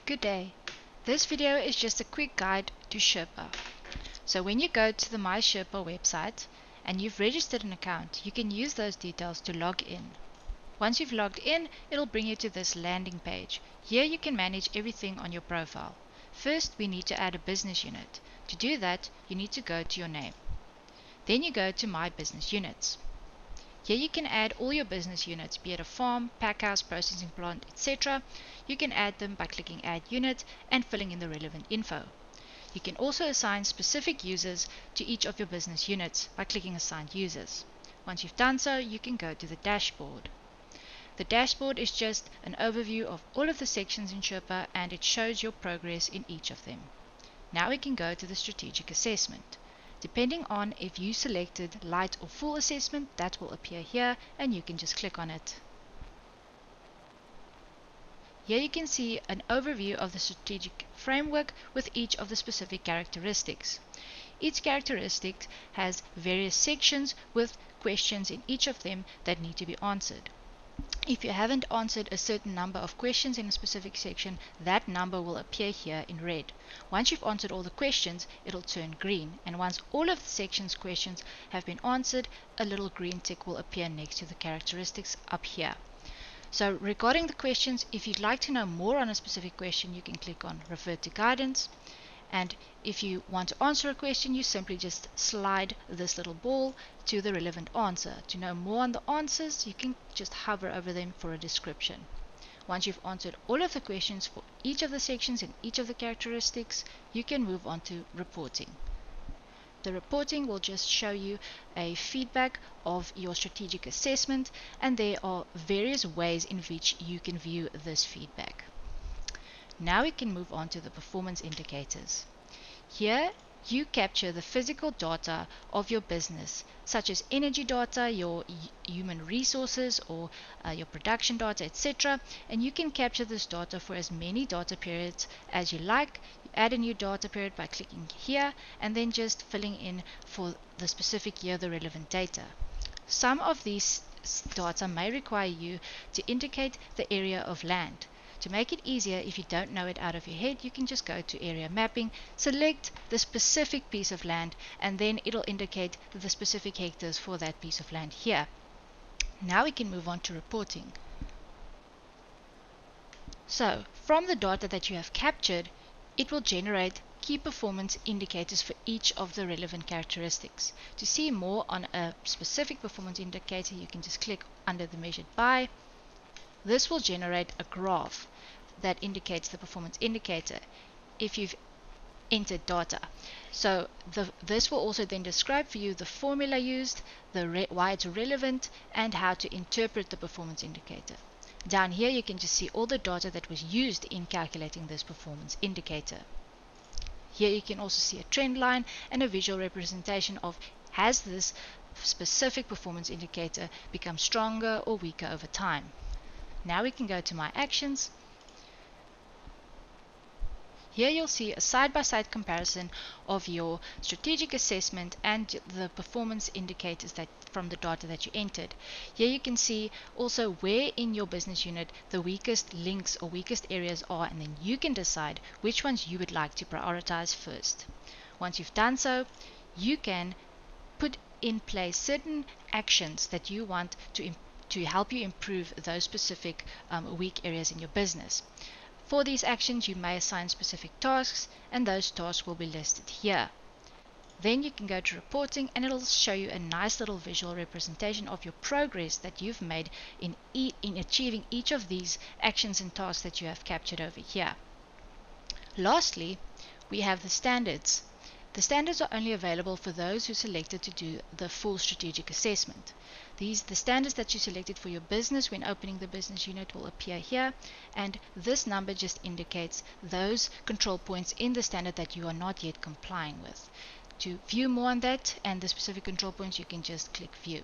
Good day. This video is just a quick guide to Sherpa. So when you go to the My Sherpa website and you've registered an account, you can use those details to log in. Once you've logged in, it'll bring you to this landing page. Here you can manage everything on your profile. First, we need to add a business unit. To do that, you need to go to your name. Then you go to My Business Units. Here you can add all your business units, be it a farm, packhouse, processing plant, etc. You can add them by clicking Add Unit and filling in the relevant info. You can also assign specific users to each of your business units by clicking Assign Users. Once you've done so, you can go to the dashboard. The dashboard is just an overview of all of the sections in Sherpa, and it shows your progress in each of them. Now we can go to the strategic assessment. Depending on if you selected light or full assessment, that will appear here and you can just click on it. Here you can see an overview of the strategic framework with each of the specific characteristics. Each characteristic has various sections with questions in each of them that need to be answered. If you haven't answered a certain number of questions in a specific section, that number will appear here in red. Once you've answered all the questions, it'll turn green, and once all of the section's questions have been answered, a little green tick will appear next to the characteristics up here. So regarding the questions, if you'd like to know more on a specific question, you can click on Refer to Guidance. And if you want to answer a question, you simply just slide this little ball to the relevant answer. To know more on the answers, you can just hover over them for a description. Once you've answered all of the questions for each of the sections and each of the characteristics, you can move on to reporting. The reporting will just show you a feedback of your strategic assessment, and there are various ways in which you can view this feedback. Now we can move on to the performance indicators. Here you capture the physical data of your business, such as energy data, your human resources, or your production data, etc. And you can capture this data for as many data periods as you like. You add a new data period by clicking here and then just filling in for the specific year the relevant data. Some of these data may require you to indicate the area of land. To make it easier, if you don't know it out of your head, you can just go to area mapping, select the specific piece of land, and then it'll indicate the specific hectares for that piece of land here. Now we can move on to reporting. So, from the data that you have captured, it will generate key performance indicators for each of the relevant characteristics. To see more on a specific performance indicator, you can just click under the measured by. This will generate a graph that indicates the performance indicator if you've entered data. So this will also then describe for you the formula used, why it's relevant, and how to interpret the performance indicator. Down here you can just see all the data that was used in calculating this performance indicator. Here you can also see a trend line and a visual representation of has this specific performance indicator become stronger or weaker over time. Now we can go to My Actions. Here you'll see a side-by-side comparison of your strategic assessment and the performance indicators from the data that you entered. Here you can see also where in your business unit the weakest links or weakest areas are, and then you can decide which ones you would like to prioritize first. Once you've done so, you can put in place certain actions that you want to help you improve those specific weak areas in your business. For these actions, you may assign specific tasks, and those tasks will be listed here. Then you can go to reporting, and it'll show you a nice little visual representation of your progress that you've made in achieving each of these actions and tasks that you have captured over here. Lastly, we have the standards. The standards are only available for those who selected to do the full strategic assessment. The standards that you selected for your business when opening the business unit will appear here, and this number just indicates those control points in the standard that you are not yet complying with. To view more on that and the specific control points, you can just click View.